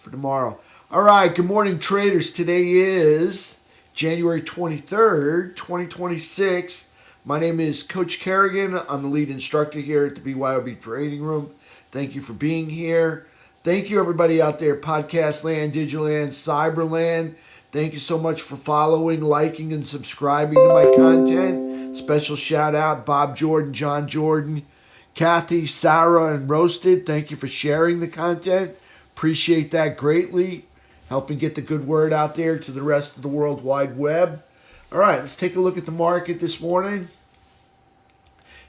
for tomorrow. All right, good morning, traders. Today is January 23rd, 2026. My name is Coach Carignan. I'm the lead instructor here at the BYOB Trading Room. Thank you for being here. Thank you, everybody out there, podcast land, digital land, cyber land. Thank you so much for following, liking, and subscribing to my content. Special shout out, Bob Jordan, John Jordan, Kathy, Sarah, and Roasted. Thank you for sharing the content. Appreciate that greatly. Helping get the good word out there to the rest of the World Wide Web. All right, let's take a look at the market this morning.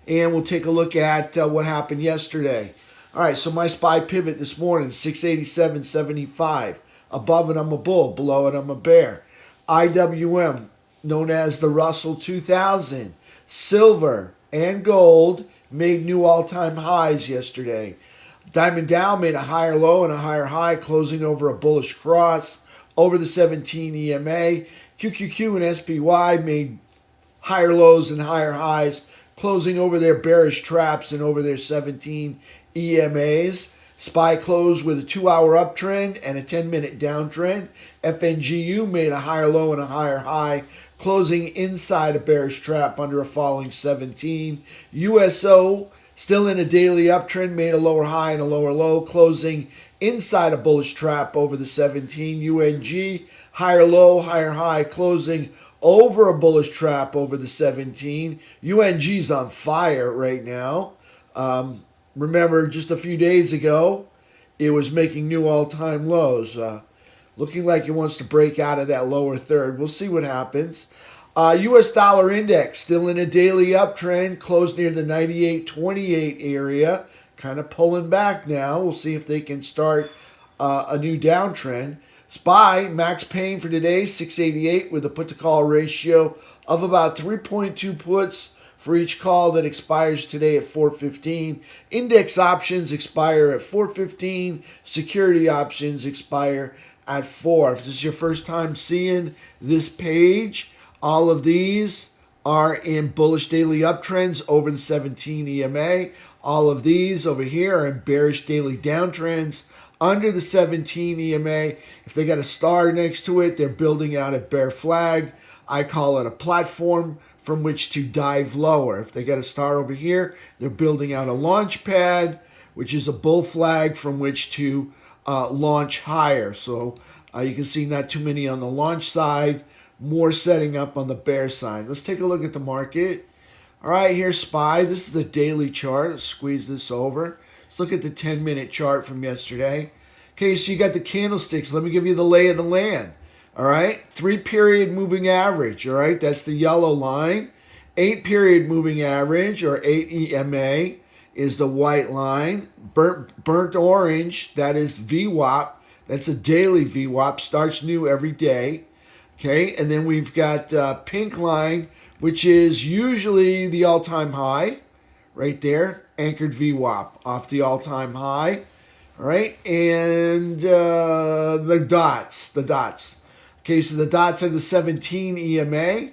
And we'll take a look at what happened yesterday. All right, so my SPY pivot this morning, 687.75. Above it, I'm a bull. Below it, I'm a bear. IWM, known as the Russell 2000. Silver and gold made new all-time highs yesterday. Diamond Dow made a higher low and a higher high, closing over a bullish cross over the 17 EMA. QQQ and SPY made higher lows and higher highs, closing over their bearish traps and over their 17 EMAs. SPY closed with a 2-hour uptrend and a 10-minute downtrend. FNGU made a higher low and a higher high, closing inside a bearish trap under a falling 17. USO, still in a daily uptrend, made a lower high and a lower low, closing inside a bullish trap over the 17. UNG, higher low, higher high, closing over a bullish trap over the 17. UNG's on fire right now. Remember, just a few days ago, it was making new all-time lows. Looking like it wants to break out of that lower third. We'll see what happens. U.S. dollar index still in a daily uptrend, closed near the 98.28 area. Kind of pulling back now. We'll see if they can start a new downtrend. SPY, max pain for today, 688 with a put-to-call ratio of about 3.2 puts for each call that expires today at 4:15. Index options expire at 4:15. Security options expire at 4. If this is your first time seeing this page, all of these are in bullish daily uptrends over the 17 EMA. All of these over here are in bearish daily downtrends under the 17 EMA. If they got a star next to it, they're building out a bear flag. I call it a platform from which to dive lower. If they got a star over here, they're building out a launch pad, which is a bull flag from which to launch higher. So you can see not too many on the launch side, more setting up on the bear side. Let's take a look at the market. All right, here's SPY. This is the daily chart. Let's squeeze this over. Let's look at the 10-minute chart from yesterday. Okay, so you got the candlesticks. Let me give you the lay of the land. All right, 3-period moving average. All right, that's the yellow line. 8-period moving average, or 8 EMA, is the white line. Burnt orange, that is VWAP. That's a daily VWAP. Starts new every day. Okay, and then we've got pink line, which is usually the all-time high, right there. Anchored VWAP off the all-time high. All right, and the dots. Okay, so the dots are the 17 EMA.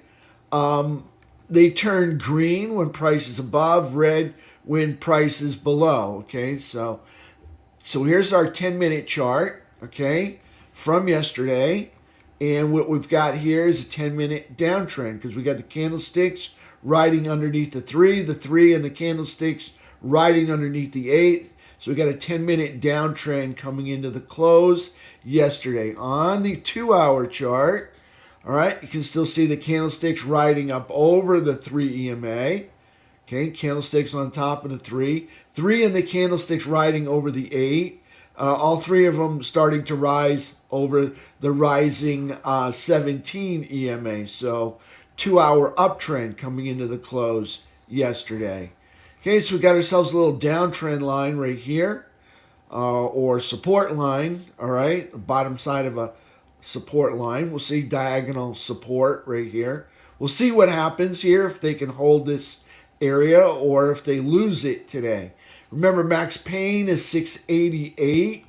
They turn green when price is above, red when price is below. Okay, so here's our 10-minute chart, okay, from yesterday. And what we've got here is a 10-minute downtrend because we got the candlesticks riding underneath the 3 and the candlesticks riding underneath the 8. So we got a 10-minute downtrend coming into the close yesterday. On the 2-hour chart, all right, you can still see the candlesticks riding up over the 3 EMA. Okay, candlesticks on top of the 3. 3 and the candlesticks riding over the 8. All three of them starting to rise over the rising 17 EMA. So 2-hour uptrend coming into the close yesterday. Okay, so we got ourselves a little downtrend line right here, or support line, all right, the bottom side of a support line. We'll see diagonal support right here. We'll see what happens here, if they can hold this area or if they lose it today. Remember, max pain is 688,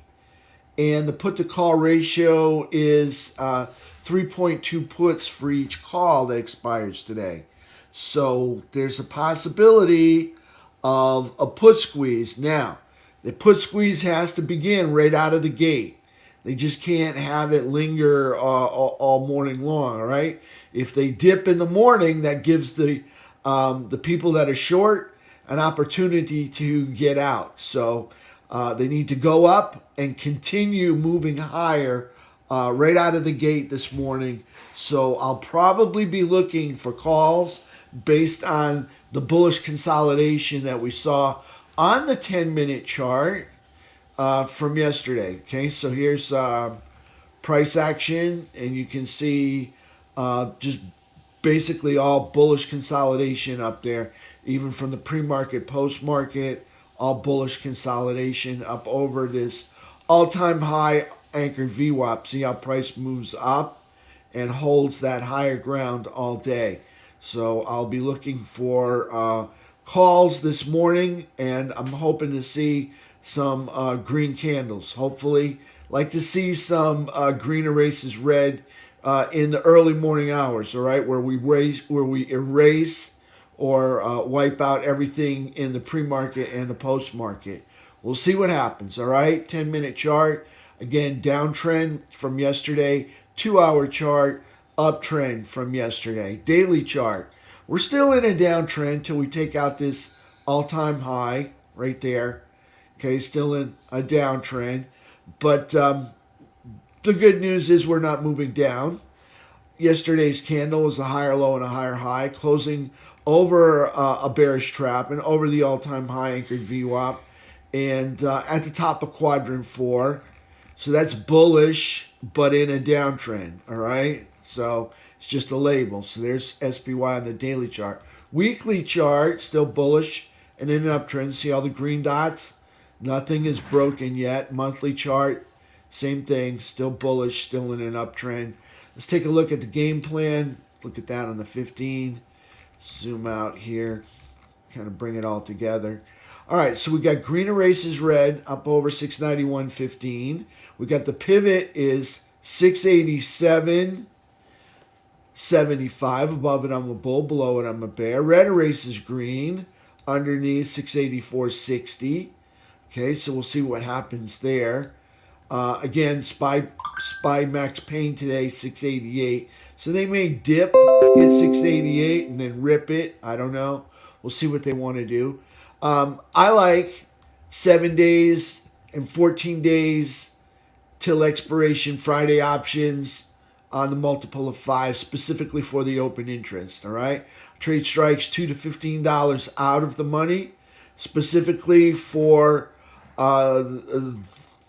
and the put-to-call ratio is 3.2 puts for each call that expires today. So there's a possibility of a put squeeze. Now, the put squeeze has to begin right out of the gate. They just can't have it linger all morning long, all right? If they dip in the morning, that gives the people that are short an opportunity to get out. So they need to go up and continue moving higher right out of the gate this morning. So I'll probably be looking for calls based on the bullish consolidation that we saw on the 10-minute chart from yesterday. Okay, so here's price action, and you can see just basically all bullish consolidation up there, even from the pre-market, post-market, all bullish consolidation up over this all-time high anchored VWAP. See how price moves up and holds that higher ground all day. So I'll be looking for calls this morning, and I'm hoping to see some green candles. Hopefully, like to see some green erases red in the early morning hours. All right, where we erase or wipe out everything in the pre-market and the post-market. We'll see what happens. All right, 10-minute chart again, downtrend from yesterday. 2-hour chart, uptrend from yesterday. Daily chart, we're still in a downtrend till we take out this all-time high right there. Okay, still in a downtrend. But the good news is we're not moving down. Yesterday's candle was a higher low and a higher high, closing over a bearish trap and over the all-time high anchored VWAP, and at the top of quadrant 4. So that's bullish, but in a downtrend, all right? So it's just a label. So there's SPY on the daily chart. Weekly chart, still bullish and in an uptrend. See all the green dots? Nothing is broken yet. Monthly chart, same thing, still bullish, still in an uptrend. Let's take a look at the game plan. Look at that on the 15. Zoom out here, kind of bring it all together. All right, so we got green erases red up over 691.15. We got the pivot is 687.75. Above it, I'm a bull. Below it, I'm a bear. Red erases green underneath 684.60. Okay, so we'll see what happens there. Again, SPY max pain today, 688. So they may dip, hit 688, and then rip it. I don't know. We'll see what they want to do. I like 7 days and 14 days till expiration Friday options on the multiple of 5, specifically for the open interest. All right, trade strikes $2 to $15 out of the money, specifically for the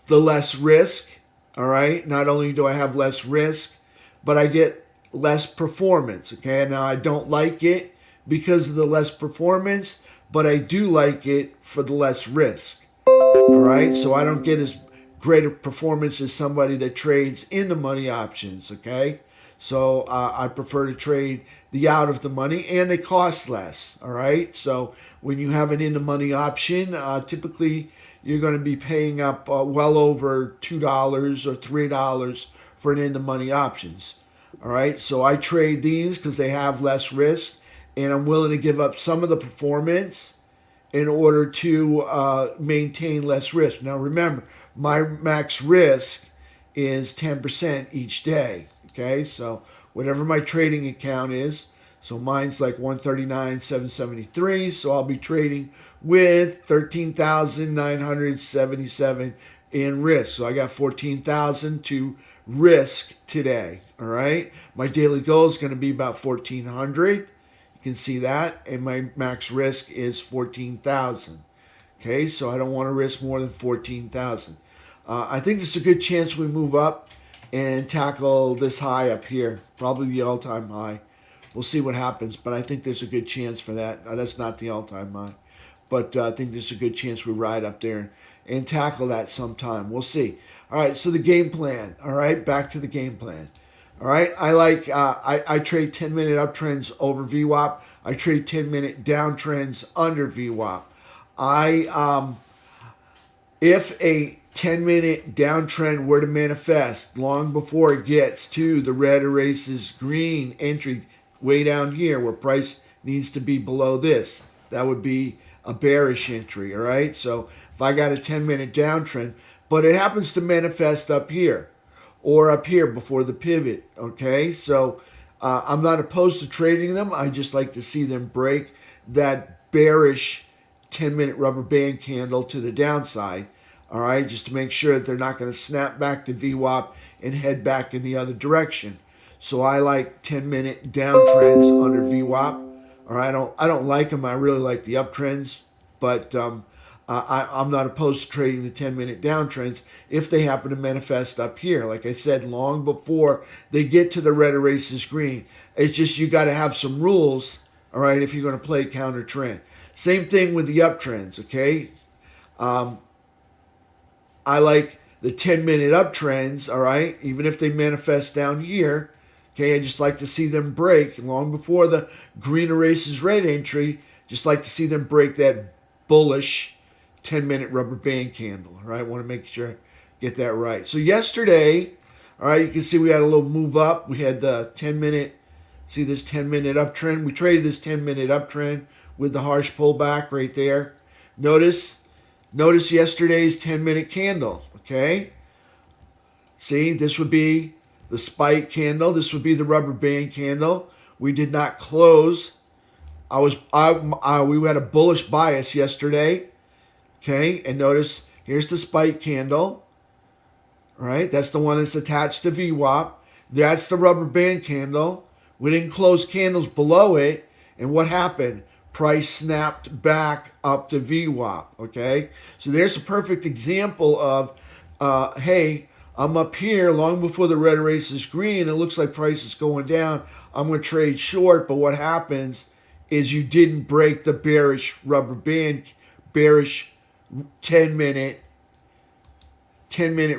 less risk. All right, not only do I have less risk, but I get less performance. Okay, now I don't like it because of the less performance, but I do like it for the less risk. All right, so I don't get as great a performance as somebody that trades in the money options. Okay, so I prefer to trade the out of the money, and they cost less. All right, so when you have an in the money option, typically you're going to be paying up well over $2 or $3 for an in the money options. All right, so I trade these because they have less risk, and I'm willing to give up some of the performance in order to maintain less risk. Now remember, my max risk is 10% each day. Okay, so whatever my trading account is, so mine's like 139,773. So I'll be trading with 13,977 in risk. So I got 14,000 to risk today. All right, my daily goal is going to be about 1,400. You can see that, and my max risk is 14,000. Okay, so I don't want to risk more than 14,000. I think there's a good chance we move up and tackle this high up here, probably the all-time high. We'll see what happens, but I think there's a good chance for that. That's not the all-time high, but I think there's a good chance we ride up there and tackle that sometime. We'll see. All right, so the game plan. All right, back to the game plan. All right, I like I trade 10-minute uptrends over VWAP. I trade 10-minute downtrends under VWAP. If a 10-minute downtrend were to manifest long before it gets to the red erases green entry way down here where price needs to be below this, that would be a bearish entry. All right, so if I got a 10-minute downtrend, but it happens to manifest up here or up here before the pivot. Okay, so I'm not opposed to trading them. I just like to see them break that bearish 10-minute rubber band candle to the downside. All right, just to make sure that they're not going to snap back to VWAP and head back in the other direction. So I like 10-minute downtrends under VWAP. All right, I don't like them. I really like the uptrends, but I'm not opposed to trading the 10-minute downtrends if they happen to manifest up here. Like I said, long before they get to the red erases green. It's just you got to have some rules, all right, if you're going to play counter trend. Same thing with the uptrends, okay? I like the 10-minute uptrends, all right, even if they manifest down here. Okay, I just like to see them break long before the green erases red entry. Just like to see them break that bullish 10-minute rubber band candle. All right, want to make sure I get that right. So yesterday, all right, you can see we had a little move up. We had the 10-minute, see this 10-minute uptrend. We traded this 10-minute uptrend with the harsh pullback right there. Notice yesterday's 10-minute candle. Okay, see, this would be the spike candle. This would be the rubber band candle. We did not close. We had a bullish bias yesterday. Okay, and notice here's the spike candle. All right, that's the one that's attached to VWAP. That's the rubber band candle. We didn't close candles below it, and what happened? Price snapped back up to VWAP. Okay, so there's a perfect example of, hey, I'm up here long before the red erases green. It looks like price is going down. I'm going to trade short, but what happens is you didn't break the bearish rubber band, bearish 10-minute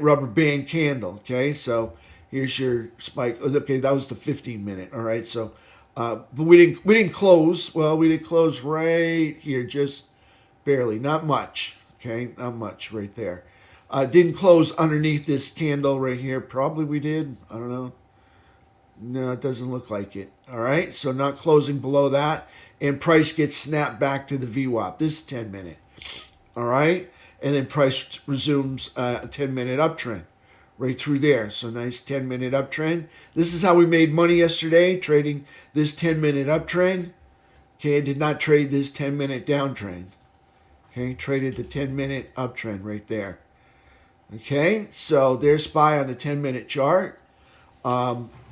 rubber band candle. Okay, so here's your spike. Okay, that was the 15-minute. All right, so but we didn't close. Well, we did close right here, just barely, not much. Okay, not much right there. Didn't close underneath this candle right here. Probably we did. I don't know. No, it doesn't look like it. All right, so not closing below that. And price gets snapped back to the VWAP. This is 10-minute. All right, and then price resumes a 10-minute uptrend right through there. So nice 10-minute uptrend. This is how we made money yesterday, trading this 10-minute uptrend. Okay, I did not trade this 10-minute downtrend. Okay, traded the 10-minute uptrend right there. Okay, so there's SPY on the 10-minute chart.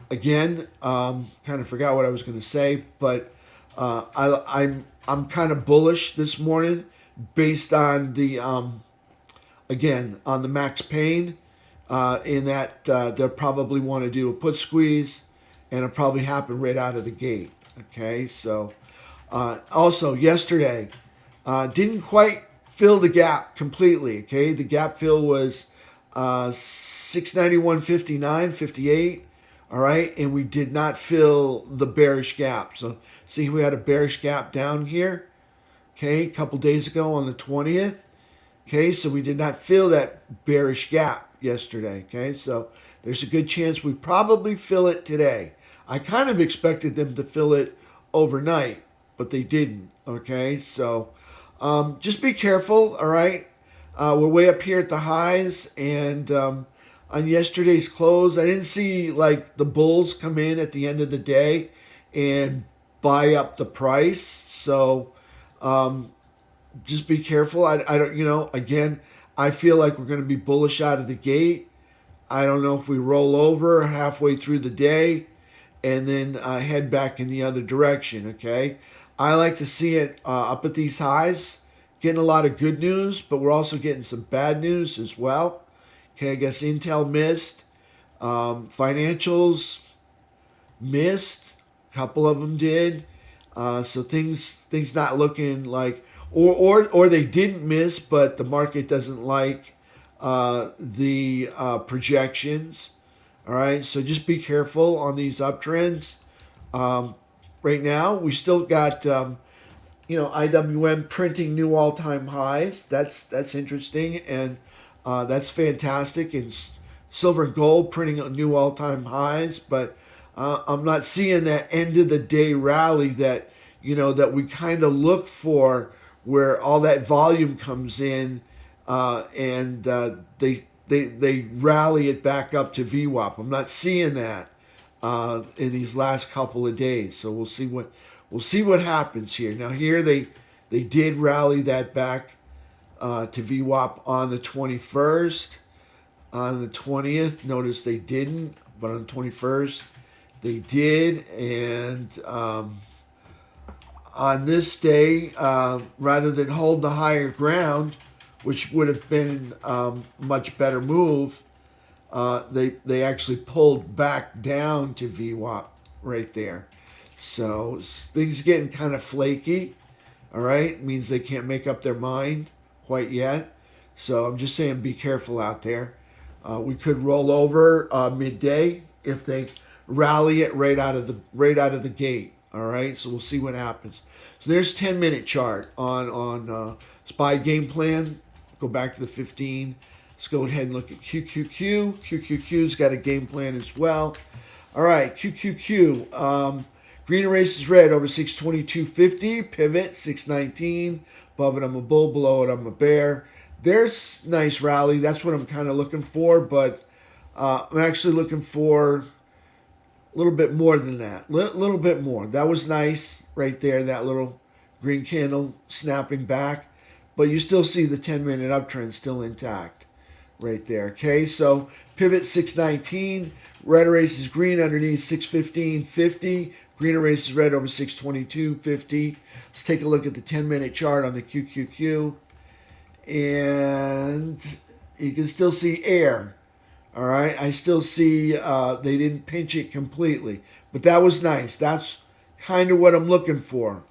Again, kind of forgot what I was going to say, but I'm kind of bullish this morning based on the again on the max pain. In that they'll probably want to do a put squeeze, and it'll probably happen right out of the gate. Okay, so also yesterday didn't quite fill the gap completely. Okay, the gap fill was 691.59, all right, and we did not fill the bearish gap. So see, we had a bearish gap down here, okay, a couple days ago on the 20th. Okay, so we did not fill that bearish gap yesterday. Okay, so there's a good chance we probably fill it today. I kind of expected them to fill it overnight, but they didn't. Okay, so just be careful, all right? We're way up here at the highs, and on yesterday's close, I didn't see like the bulls come in at the end of the day and buy up the price. So just be careful. I don't, again, I feel like we're going to be bullish out of the gate. I don't know if we roll over halfway through the day and then head back in the other direction, okay? I like to see it up at these highs, getting a lot of good news, but we're also getting some bad news as well. Okay, I guess Intel missed. Financials missed. A couple of them did. So things not looking like, or they didn't miss, but the market doesn't like the projections. All right, so just be careful on these uptrends. Right now, we still got IWM printing new all-time highs. That's interesting, and that's fantastic. And silver and gold printing new all-time highs, but I'm not seeing that end of the day rally that that we kind of look for, where all that volume comes in They rally it back up to VWAP. I'm not seeing that in these last couple of days. So we'll see what happens here. Now here they did rally that back to VWAP on the 21st. On the 20th, notice they didn't, but on the 21st they did. And on this day, rather than hold the higher ground, which would have been much better move, they actually pulled back down to VWAP right there. So things are getting kind of flaky. All right, it means they can't make up their mind quite yet. So I'm just saying, be careful out there. We could roll over midday if they rally it right out of the gate. All right, so we'll see what happens. So there's 10-minute chart on SPY game plan. Go back to the 15. Let's go ahead and look at QQQ. QQQ's got a game plan as well. All right, QQQ. Green erases red over 622.50. Pivot 619. Above it, I'm a bull. Below it, I'm a bear. There's nice rally. That's what I'm kind of looking for, but I'm actually looking for a little bit more than that. Little bit more. That was nice right there, that little green candle snapping back. But you still see the 10-minute uptrend still intact right there. Okay, so pivot 619. Red erases green underneath 615.50. Green erases red over 622.50. Let's take a look at the 10-minute chart on the QQQ. And you can still see air. All right, I still see they didn't pinch it completely, but that was nice. That's kind of what I'm looking for,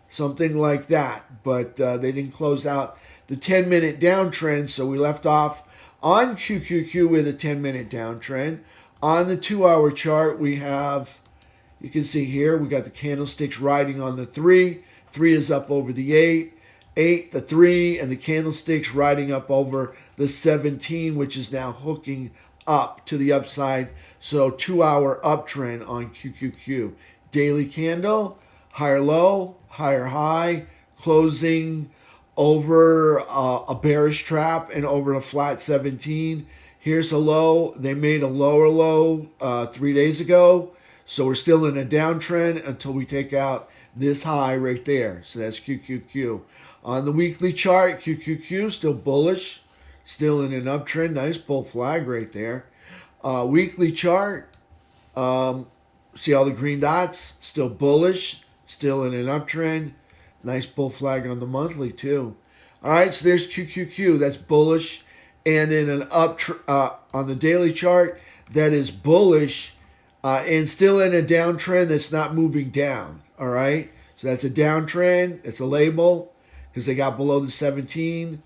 something like that. But they didn't close out the 10-minute downtrend, so we left off on QQQ with a 10-minute downtrend. On the 2-hour chart, we have, you can see here, we got the candlesticks riding on the 3. 3 is up over the 8. 8, the 3, and the candlesticks riding up over the 17, which is now hooking up to the upside. So 2-hour uptrend on QQQ. Daily candle, higher low, higher high, closing over a bearish trap and over a flat 17. Here's a low. They made a lower low 3 days ago. So we're still in a downtrend until we take out this high right there. So that's QQQ. On the weekly chart, QQQ still bullish, still in an uptrend. Nice bull flag right there. Weekly chart, see all the green dots? Still bullish, still in an uptrend. Nice bull flag on the monthly too. All right, so there's QQQ. That's bullish. And in an on the daily chart, that is bullish and still in a downtrend that's not moving down. All right, so that's a downtrend. It's a label because they got below the 17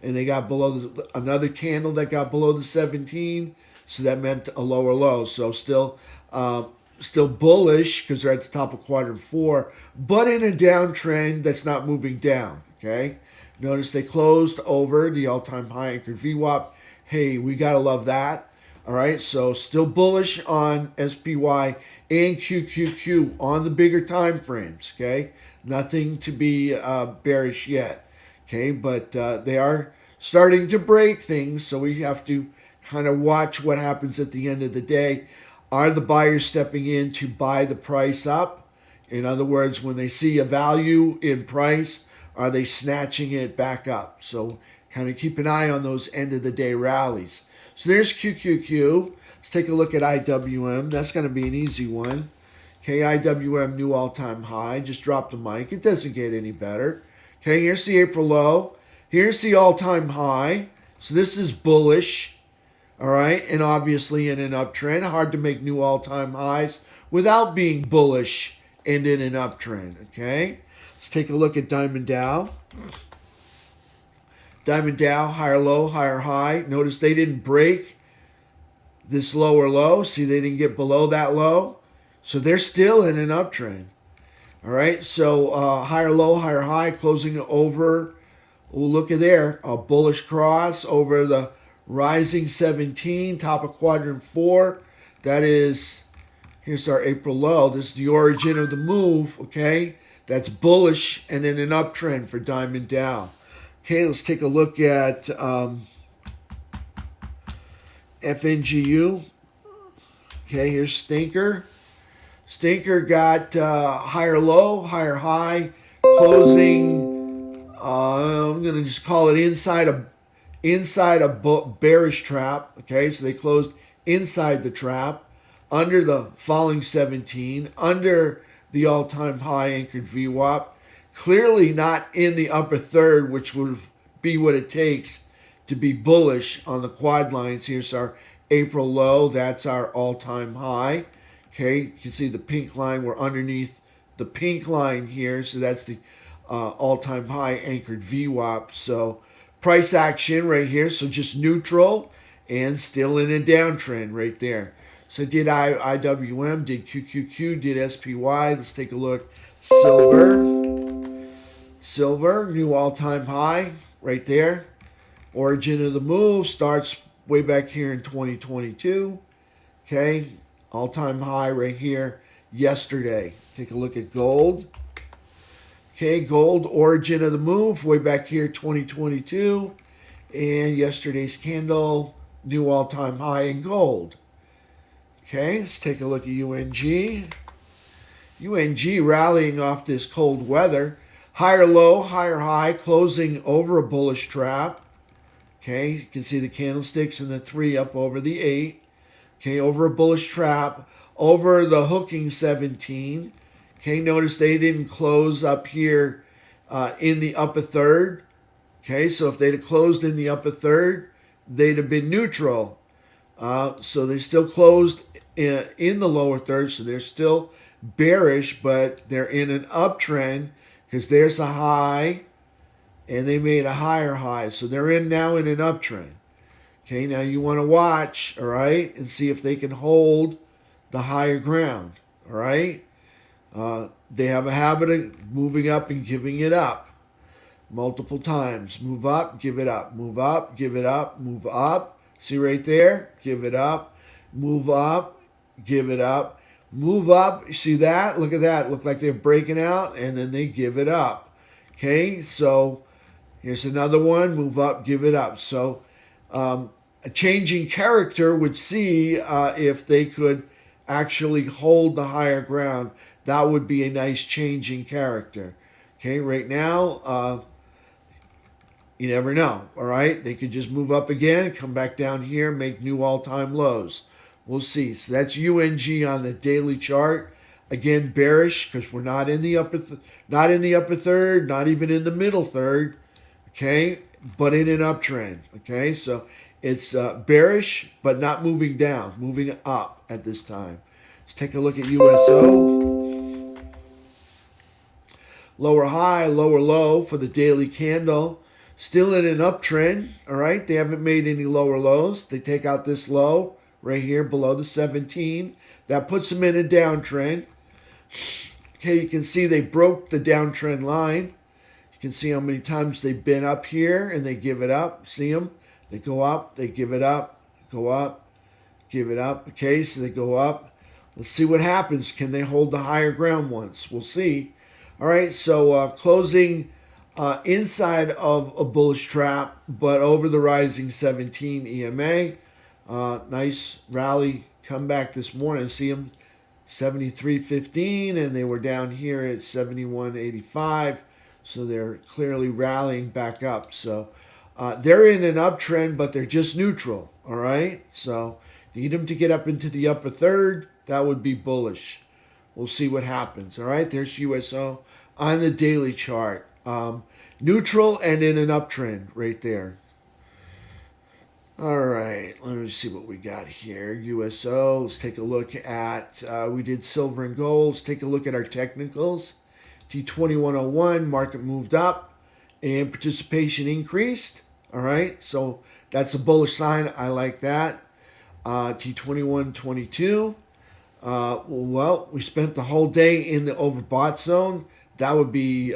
and they got below another candle that got below the 17. So that meant a lower low. So still bullish because they're at the top of quadrant 4, but in a downtrend that's not moving down. Okay. Notice they closed over the all-time high anchored VWAP. Hey, we got to love that. All right, so still bullish on SPY and QQQ on the bigger time frames, okay? Nothing to be bearish yet, okay? But they are starting to break things, so we have to kind of watch what happens at the end of the day. Are the buyers stepping in to buy the price up? In other words, when they see a value in price, are they snatching it back up? So kind of keep an eye on those end of the day rallies. So there's QQQ. Let's take a look at IWM. That's going to be an easy one. Okay, IWM new all-time high. Just dropped the mic. It doesn't get any better. Okay, here's the April low. Here's the all-time high. So this is bullish. All right, and obviously in an uptrend. Hard to make new all-time highs without being bullish and in an uptrend. Okay, let's take a look at Diamond Dow. Diamond Dow, higher low, higher high. Notice they didn't break this lower low. See, they didn't get below that low. So they're still in an uptrend. All right, so higher low, higher high, closing over. Oh, look at there, a bullish cross over the rising 17, top of quadrant 4. That is, here's our April low. This is the origin of the move, okay? That's bullish and in an uptrend for Diamond Dow. Okay, let's take a look at FNGU. Okay, here's Stinker. Stinker got higher low, higher high, closing. I'm gonna just call it inside a bearish trap. Okay, so they closed inside the trap, under the falling 17, under the all-time high anchored VWAP. Clearly not in the upper third, which would be what it takes to be bullish on the quad lines. Here's our April low. That's our all-time high. Okay, you can see the pink line. We're underneath the pink line here. So that's the all-time high anchored VWAP. So price action right here. So just neutral and still in a downtrend right there. So I did IWM, did QQQ, did SPY. Let's take a look. Silver, new all-time high right there. Origin of the move starts way back here in 2022. Okay, all-time high right here yesterday. Take a look at gold. Okay, gold, origin of the move way back here 2022. And yesterday's candle, new all-time high in gold. Okay, let's take a look at UNG. UNG rallying off this cold weather. Higher low, higher high, closing over a bullish trap. Okay, you can see the candlesticks and the 3 up over the 8. Okay, over a bullish trap, over the hooking 17. Okay, notice they didn't close up here in the upper third. Okay, so if they'd have closed in the upper third, they'd have been neutral. So they still closed in the lower third, so they're still bearish, but they're in an uptrend because there's a high and they made a higher high. So they're now in an uptrend. Okay, now you want to watch, all right, and see if they can hold the higher ground, all right? They have a habit of moving up and giving it up multiple times. Move up, give it up. Move up, give it up. Move up. See right there? Give it up. Move up, give it up. Move up. You see that? Look at that. Look like they're breaking out, and then they give it up. Okay, so here's another one. Move up, give it up. So a changing character would see if they could actually hold the higher ground. That would be a nice changing character. Okay, right now, you never know, all right? They could just move up again, come back down here, make new all-time lows. We'll see. So that's UNG on the daily chart. Again, bearish because we're not in the upper third, not even in the middle third, okay? But in an uptrend, okay? So it's bearish, but not moving down, moving up at this time. Let's take a look at USO. Lower high, lower low for the daily candle. Still in an uptrend, all right? They haven't made any lower lows. They take out this low right here below the 17. That puts them in a downtrend. Okay, you can see they broke the downtrend line. You can see how many times they've been up here and they give it up. See them? They go up, they give it up, go up, give it up. Okay, so they go up. Let's see what happens. Can they hold the higher ground once? We'll see. All right, so closing inside of a bullish trap, but over the rising 17 EMA. Nice rally comeback this morning. See them 73.15, and they were down here at 71.85. So they're clearly rallying back up. So they're in an uptrend, but they're just neutral. All right. So need them to get up into the upper third. That would be bullish. We'll see what happens. All right. There's USO on the daily chart. Neutral and in an uptrend right there. All right, let me see what we got here. USO, let's take a look at, we did silver and gold. Let's take a look at our technicals. T2101, market moved up and participation increased. All right, so that's a bullish sign. I like that. T2122, well, we spent the whole day in the overbought zone. That would be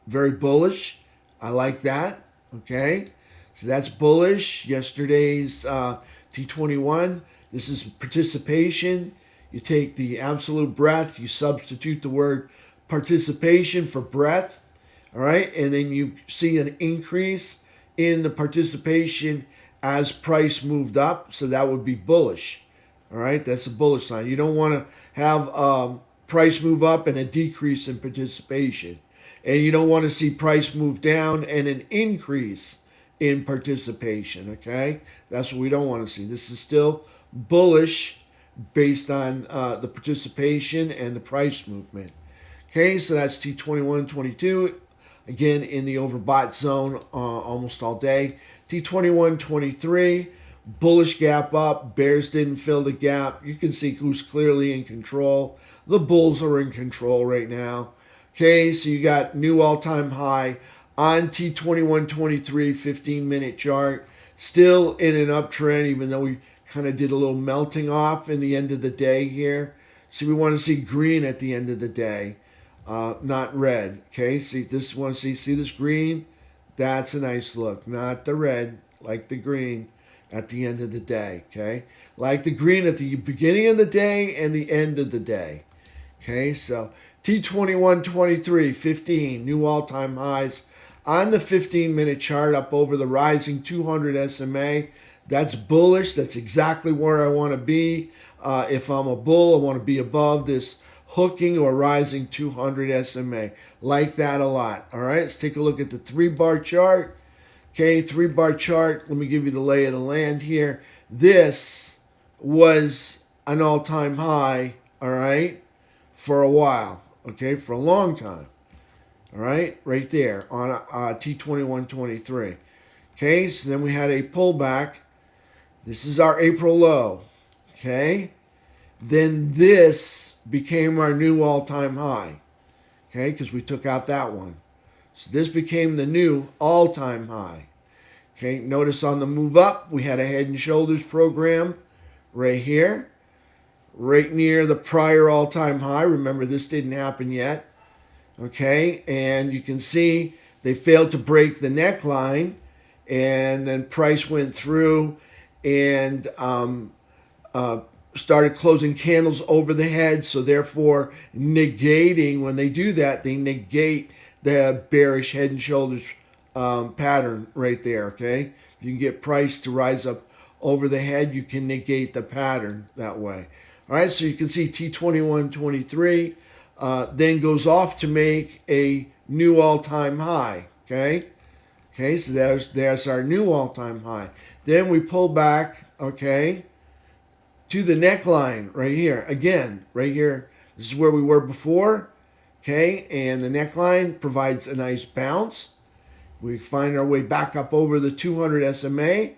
very bullish. I like that, okay? So that's bullish. Yesterday's T21. This is participation. You take the absolute breadth. You substitute the word participation for breadth. All right, and then you see an increase in the participation as price moved up, so that would be bullish. All right, that's a bullish sign. You don't want to have price move up and a decrease in participation, and you don't want to see price move down and an increase in participation. Okay, that's what we don't want to see. This is still bullish based on the participation and the price movement. Okay, so that's T21.22. Again, in the overbought zone almost all day. T21.23, bullish gap up. Bears didn't fill the gap. You can see who's clearly in control. The bulls are in control right now. Okay, so you got new all-time high on T21.23 15-minute chart. Still in an uptrend, even though we kind of did a little melting off in the end of the day here. So we want to see green at the end of the day. Not red. Okay, see this one. See this green? That's a nice look. Not the red, like the green at the end of the day. Okay, like the green at the beginning of the day and the end of the day. Okay, so T21.23 15 new all-time highs on the 15-minute chart up over the rising 200 SMA. That's bullish. That's exactly where I want to be. If I'm a bull, I want to be above this hooking or rising 200 SMA. Like that a lot. All right, let's take a look at the 3-bar chart. Okay, 3-bar chart. Let me give you the lay of the land here. This was an all-time high, all right, for a while. Okay, for a long time. All right, right there on T21.23. Okay, so then we had a pullback. This is our April low. Okay, then this became our new all-time high, okay, because we took out that one. So this became the new all-time high. Okay, notice on the move up, we had a head and shoulders program right here, right near the prior all-time high. Remember, this didn't happen yet. Okay, and you can see they failed to break the neckline, and then price went through and started closing candles over the head, so therefore negating, when they do that, they negate the bearish head and shoulders pattern right there, okay? You can get price to rise up over the head, you can negate the pattern that way. All right, so you can see T21.23 then goes off to make a new all-time high, okay? Okay, so there's our new all-time high. Then we pull back, okay, to the neckline right here. Again, right here, this is where we were before, okay? And the neckline provides a nice bounce. We find our way back up over the 200 SMA,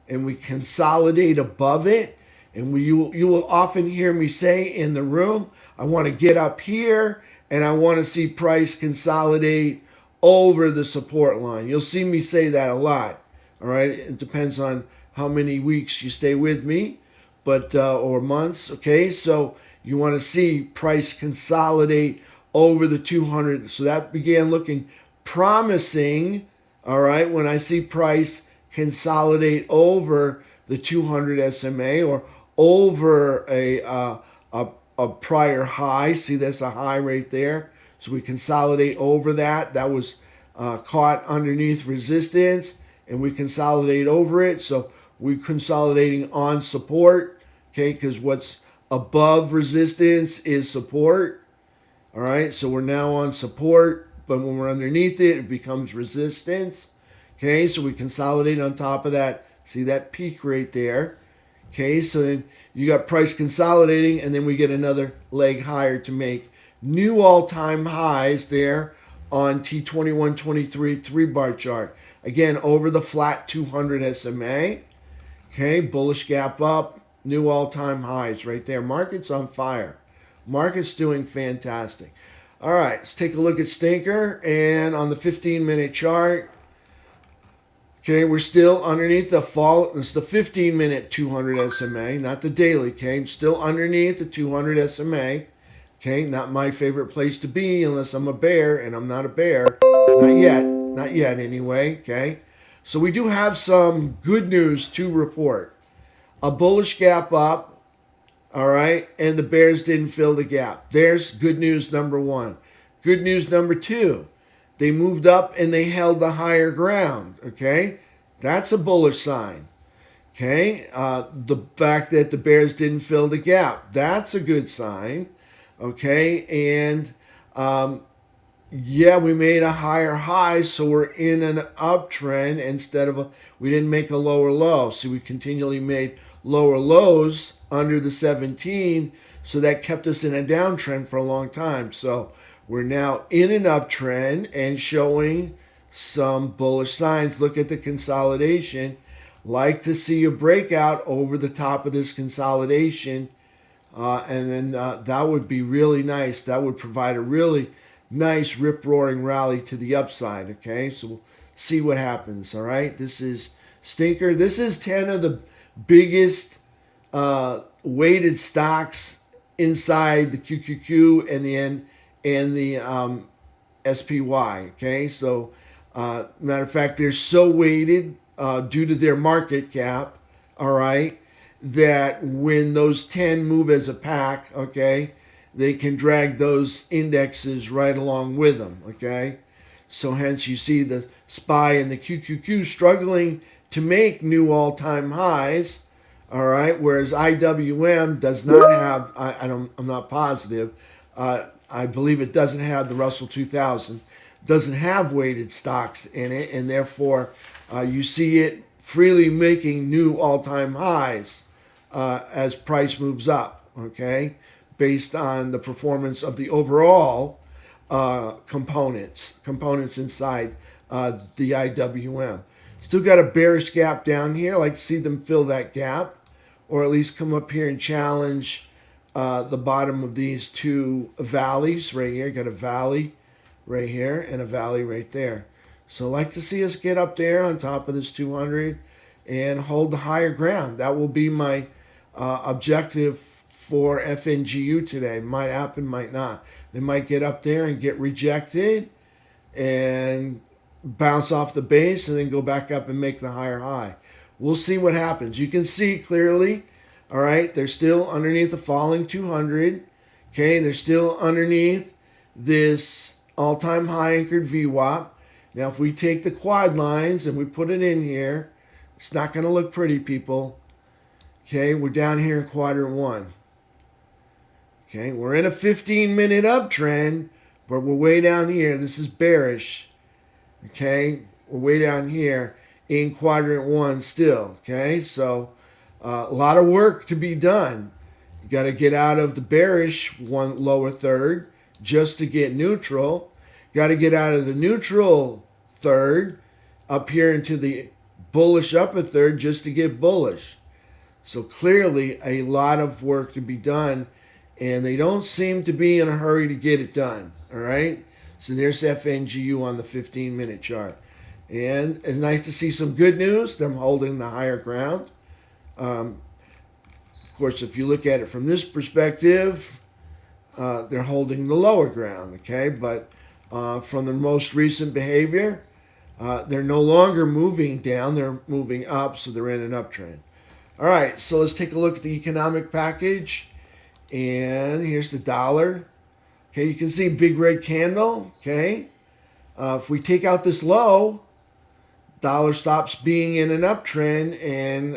and we consolidate above it. And you will often hear me say in the room, I want to get up here, and I want to see price consolidate over the support line. You'll see me say that a lot, all right? It depends on how many weeks you stay with me, but or months, okay? So you want to see price consolidate over the 200. So that began looking promising, all right, when I see price consolidate over the 200 SMA or over a prior high. See, that's a high right there. So we consolidate over that. That was caught underneath resistance, and we consolidate over it. So we're consolidating on support, okay, because what's above resistance is support. All right, so we're now on support, but when we're underneath it, it becomes resistance. Okay, so we consolidate on top of that. See that peak right there. Okay, so then you got price consolidating, and then we get another leg higher to make new all-time highs there on T21.23 3-bar chart. Again, over the flat 200 SMA. Okay, bullish gap up, new all-time highs right there. Market's on fire. Market's doing fantastic. All right, let's take a look at Stinker, and on the 15-minute chart, okay, we're still underneath the fall. It's the 15-minute 200 SMA, not the daily, okay? Still underneath the 200 SMA. Okay, not my favorite place to be unless I'm a bear, and I'm not a bear. Not yet anyway, okay? So we do have some good news to report. A bullish gap up, all right, and the bears didn't fill the gap. There's good news number one. Good news number two, they moved up and they held the higher ground. Okay, that's a bullish sign. Okay, the fact that the bears didn't fill the gap, that's a good sign. Okay, and yeah, we made a higher high, so we're in an uptrend instead of we didn't make a lower low. So we continually made lower lows under the 17, so that kept us in a downtrend for a long time. So we're now in an uptrend and showing some bullish signs. Look at the consolidation. Like to see a breakout over the top of this consolidation, and then that would be really nice. That would provide a really nice rip-roaring rally to the upside. Okay, so we'll see what happens. All right, this is Stinker. This is 10 of the biggest weighted stocks inside the QQQ and the SPY. Okay, so matter of fact, they're so weighted due to their market cap. All right, that when those 10 move as a pack, okay, they can drag those indexes right along with them, okay? So hence you see the SPY and the QQQ struggling to make new all-time highs, all right? Whereas IWM does not have, I'm not positive, I believe it doesn't have the Russell 2000, doesn't have weighted stocks in it, and therefore you see it freely making new all-time highs as price moves up, okay? Based on the performance of the overall components inside the IWM. Still got a bearish gap down here. I'd like to see them fill that gap, or at least come up here and challenge the bottom of these two valleys right here. Got a valley right here and a valley right there. So I'd like to see us get up there on top of this 200 and hold the higher ground. That will be my objective for FNGU today. Might happen, might not. They might get up there and get rejected and bounce off the base and then go back up and make the higher high. We'll see what happens. You can see clearly, all right, they're still underneath the falling 200. Okay, they're still underneath this all-time high anchored VWAP. Now, if we take the quad lines and we put it in here, it's not going to look pretty, people. Okay, we're down here in quadrant 1. Okay, we're in a 15-minute uptrend, but we're way down here. This is bearish. Okay, we're way down here in quadrant 1 still. Okay, so a lot of work to be done. You got to get out of the bearish one lower third just to get neutral. Got to get out of the neutral third up here into the bullish upper third just to get bullish. So clearly a lot of work to be done, and they don't seem to be in a hurry to get it done, all right? So there's FNGU on the 15-minute chart. And it's nice to see some good news, them holding the higher ground. Of course, if you look at it from this perspective, they're holding the lower ground, okay? But from the most recent behavior, they're no longer moving down, they're moving up, so they're in an uptrend. All right, so let's take a look at the economic package. And here's the dollar. Okay, you can see big red candle. Okay, if we take out this low, dollar stops being in an uptrend and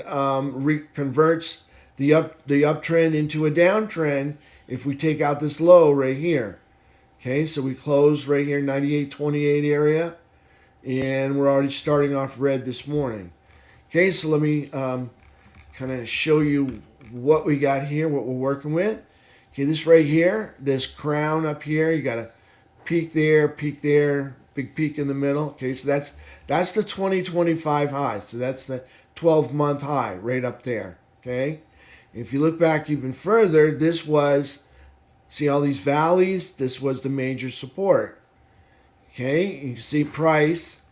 converts the uptrend into a downtrend if we take out this low right here. Okay, so we close right here, 98.28 area, and we're already starting off red this morning. Okay, so let me kind of show you what we got here, what we're working with. Okay, this right here, this crown up here, you got a peak there, big peak in the middle. Okay, so that's the 2025 high. So that's the 12-month high right up there. Okay, if you look back even further, this was, see all these valleys? This was the major support. Okay, you can see price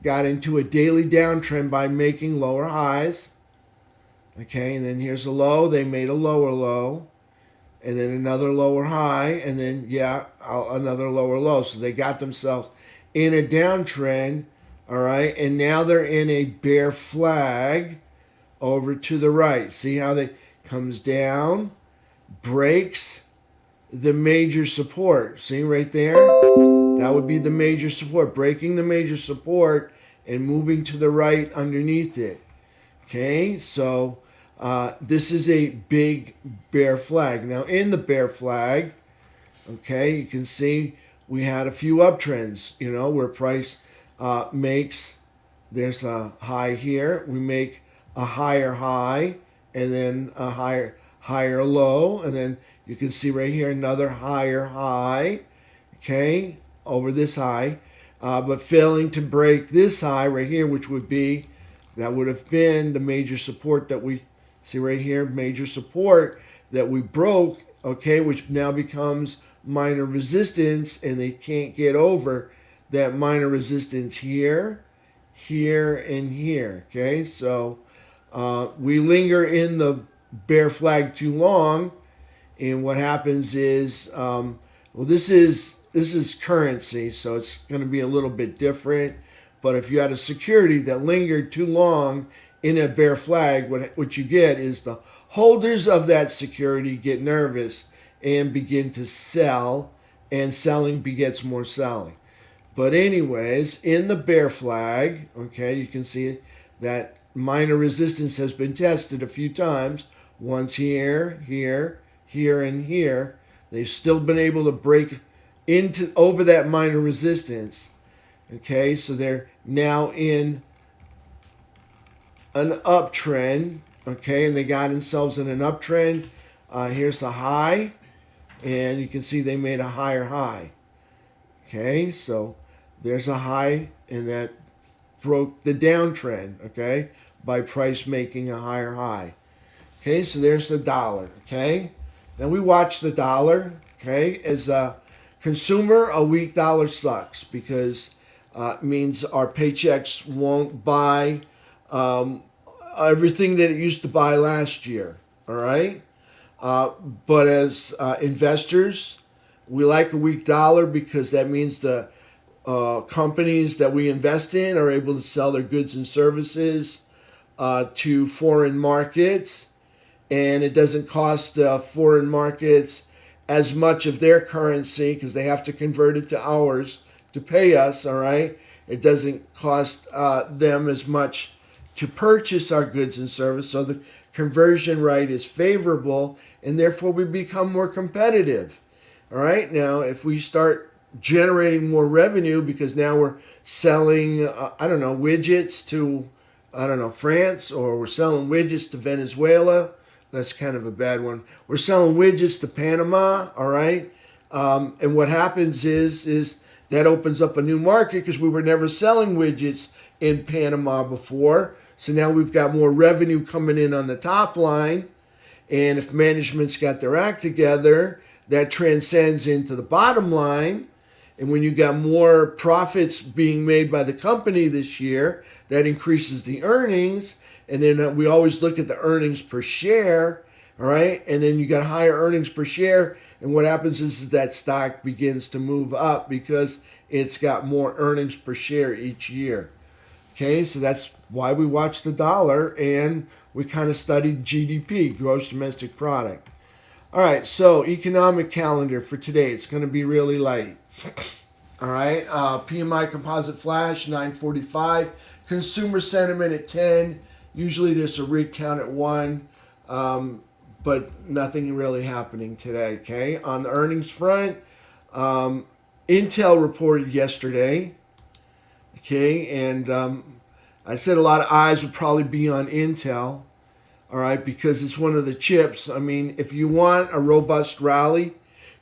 got into a daily downtrend by making lower highs. Okay, and then here's a low. They made a lower low, and then another lower high, and then, yeah, another lower low. So they got themselves in a downtrend, all right, and now they're in a bear flag over to the right. See how they comes down, breaks the major support. See right there? That would be the major support, breaking the major support and moving to the right underneath it. Okay, so this is a big bear flag. Now in the bear flag, okay, you can see we had a few uptrends, where price makes, there's a high here, we make a higher high, and then a higher low, and then you can see right here another higher high, okay, over this high, but failing to break this high right here, which would be, that would have been the major support that we see right here, major support that we broke, okay, which now becomes minor resistance, and they can't get over that minor resistance here, here, and here, okay? So we linger in the bear flag too long, and what happens is, well, this is currency, so it's going to be a little bit different. But if you had a security that lingered too long in a bear flag, what you get is the holders of that security get nervous and begin to sell, and selling begets more selling. But anyways, in the bear flag, okay, you can see that minor resistance has been tested a few times. Once here, here, here, and here. They've still been able to break over that minor resistance. Okay, so they're now in an uptrend. Okay, and they got themselves in an uptrend. Here's the high, and you can see they made a higher high. Okay, so there's a high, and that broke the downtrend, okay, by price making a higher high. Okay, so there's the dollar, okay? Then we watch the dollar, okay? As a consumer, a weak dollar sucks because it means our paychecks won't buy everything that it used to buy last year, all right? But as investors, we like a weak dollar because that means the companies that we invest in are able to sell their goods and services to foreign markets, and it doesn't cost foreign markets as much of their currency because they have to convert it to ours to pay us, all right? It doesn't cost them as much to purchase our goods and services, so the conversion rate is favorable, and therefore we become more competitive, all right? Now, if we start generating more revenue because now we're selling, widgets to, France, or we're selling widgets to Venezuela. That's kind of a bad one. We're selling widgets to Panama, all right? And what happens is that opens up a new market because we were never selling widgets in Panama before. So now we've got more revenue coming in on the top line. And if management's got their act together, that transcends into the bottom line. And when you got more profits being made by the company this year, that increases the earnings. And then we always look at the earnings per share, all right? And then you got higher earnings per share. And what happens is that stock begins to move up because it's got more earnings per share each year. Okay, so that's why we watch the dollar, and we kind of studied GDP, gross domestic product. All right, so economic calendar for today. It's going to be really light. All right, PMI composite flash, 9:45. Consumer sentiment at 10. Usually there's a read count at 1, but nothing really happening today, okay? On the earnings front, Intel reported yesterday, okay? And I said a lot of eyes would probably be on Intel, all right, because it's one of the chips. I mean, if you want a robust rally,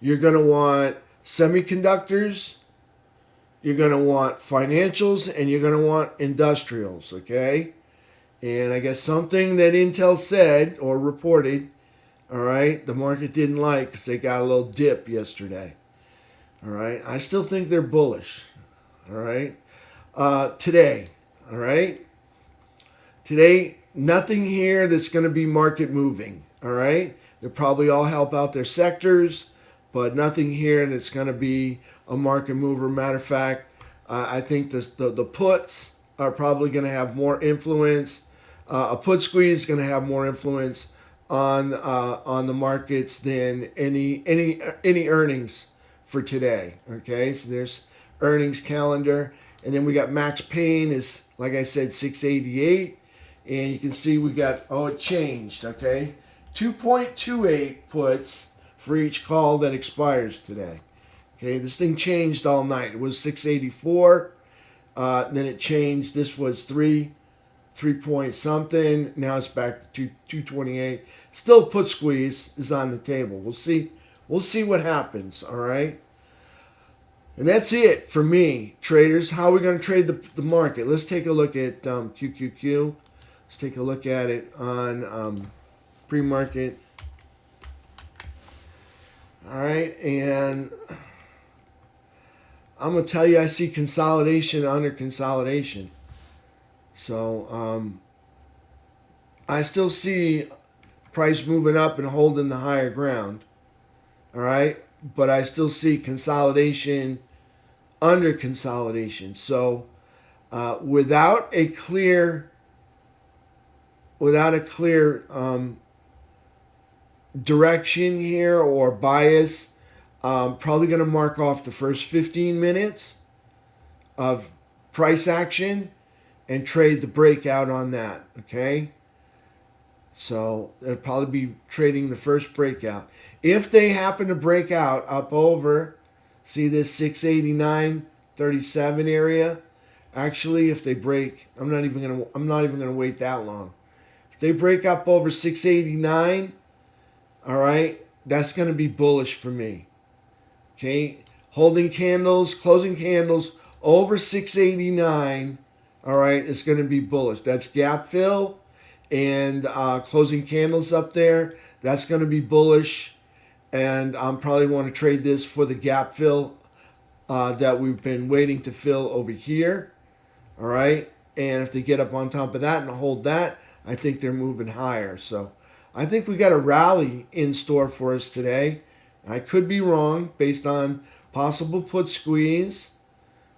you're going to want semiconductors, you're going to want financials, and you're going to want industrials, okay? And I guess something that Intel said or reported, all right, the market didn't like because they got a little dip yesterday, all right? I still think they're bullish, all right? Today, all right? Today, nothing here that's going to be market moving, all right? They'll probably all help out their sectors, but nothing here that's going to be a market mover. Matter of fact, I think the puts are probably going to have more influence. A put squeeze is going to have more influence on the markets than any earnings for today. Okay, so there's earnings calendar. And then we got Max Payne is, like I said, 688. And you can see we got, it changed, okay? 2.28 puts for each call that expires today. Okay, this thing changed all night. It was 684. Then it changed. This was 3 point something. Now it's back to 228. Still put squeeze is on the table. We'll see. We'll see what happens, all right? And that's it for me, traders. How are we going to trade the market? Let's take a look at QQQ. Let's take a look at it on pre-market. All right, and I'm going to tell you I see consolidation under consolidation. So I still see price moving up and holding the higher ground. All right, but I still see consolidation under consolidation. So without a clear direction here or bias, probably going to mark off the first 15 minutes of price action and trade the breakout on that, okay? So they'll probably be trading the first breakout. If they happen to break out up over, see this 689.37 area? Actually, if they break, I'm not even gonna wait that long. If they break up over 689, all right, that's gonna be bullish for me. Okay, holding candles, closing candles over 689. All right, it's gonna be bullish. That's gap fill. And closing candles up there, that's going to be bullish. And I'm probably want to trade this for the gap fill that we've been waiting to fill over here. All right. And if they get up on top of that and hold that, I think they're moving higher. So I think we got a rally in store for us today. I could be wrong based on possible put squeeze.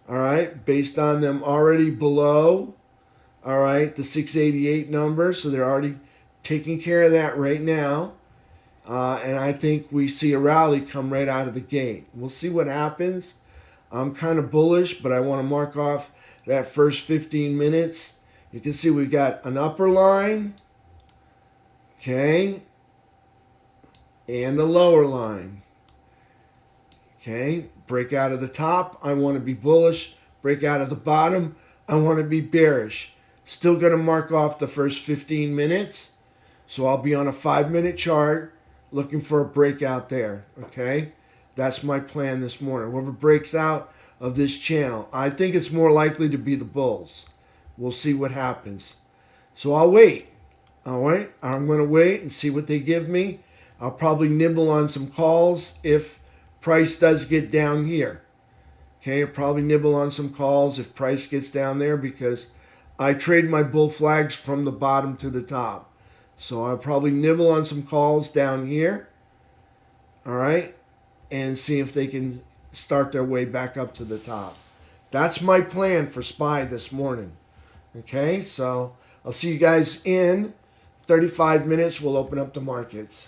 All right. Based on them already below. All right, the 688 number, so they're already taking care of that right now. And I think we see a rally come right out of the gate. We'll see what happens. I'm kind of bullish, but I want to mark off that first 15 minutes. You can see we've got an upper line, okay, and a lower line. Okay, break out of the top, I want to be bullish. Break out of the bottom, I want to be bearish. Still going to mark off the first 15 minutes. So I'll be on a 5-minute chart looking for a breakout there. Okay? That's my plan this morning. Whoever breaks out of this channel, I think it's more likely to be the bulls. We'll see what happens. So I'll wait. All right? I'm going to wait and see what they give me. I'll probably nibble on some calls if price does get down here. Okay? I'll probably nibble on some calls if price gets down there because I trade my bull flags from the bottom to the top. So I'll probably nibble on some calls down here. All right. And see if they can start their way back up to the top. That's my plan for SPY this morning. Okay. So I'll see you guys in 35 minutes. We'll open up the markets.